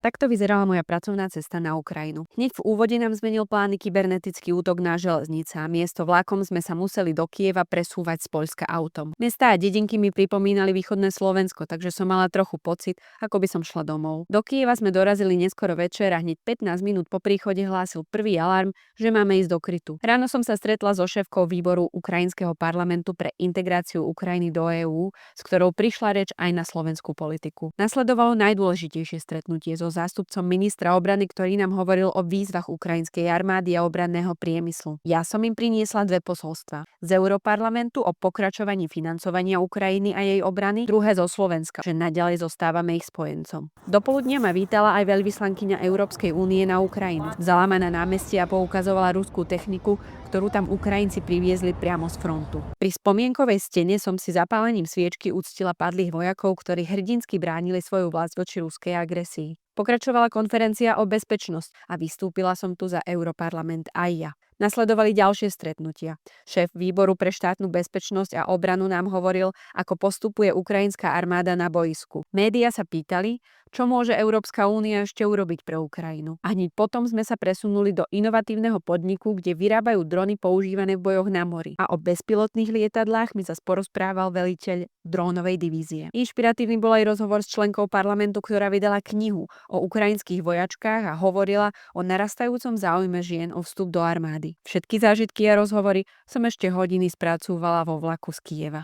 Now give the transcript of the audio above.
Takto vyzerala moja pracovná cesta na Ukrajinu. Hneď v úvode nám zmenil plány kybernetický útok na železnice a miesto vlakom sme sa museli do Kieva presúvať z Poľska autom. Mestá a dedinky mi pripomínali východné Slovensko, takže som mala trochu pocit, ako by som šla domov. Do Kieva sme dorazili neskoro večer a hneď 15 minút po príchode hlásil prvý alarm, že máme ísť do krytu. Ráno som sa stretla so šéfkou výboru Ukrajinského parlamentu pre integráciu Ukrajiny do EÚ, s ktorou prišla reč aj na slovenskú politiku. Nasledovalo najdôležitejšie stretnutie so zástupcom ministra obrany, ktorý nám hovoril o výzvach ukrajinskej armády a obranného priemyslu. Ja som im priniesla dve posolstvá. Z Europarlamentu o pokračovaní financovania Ukrajiny a jej obrany, druhé zo Slovenska, že naďalej zostávame ich spojencom. Dopoludnia ma vítala aj veľvyslankyňa Európskej únie na Ukrajinu. Vzala ma na námestie a poukazovala ruskú techniku, ktorú tam Ukrajinci priviezli priamo z frontu. Pri spomienkovej stene som si zapálením sviečky uctila padlých vojakov, ktorí hrdinsky bránili svoju vlast voči ruskej agresii. Pokračovala konferencia o bezpečnosť a vystúpila som tu za Europarlament aj ja. Nasledovali ďalšie stretnutia. Šéf výboru pre štátnu bezpečnosť a obranu nám hovoril, ako postupuje ukrajinská armáda na boisku. Média sa pýtali, čo môže Európska únia ešte urobiť pre Ukrajinu. A hneď potom sme sa presunuli do inovatívneho podniku, kde vyrábajú drony používané v bojoch na mori. A o bezpilotných lietadlách mi zas porozprával veliteľ drónovej divízie. Inšpiratívny bol aj rozhovor s členkou parlamentu, ktorá vydala knihu o ukrajinských vojačkách a hovorila o narastajúcom záujme žien o vstup do armády. Všetky zážitky a rozhovory som ešte hodiny spracúvala vo vlaku z Kieva.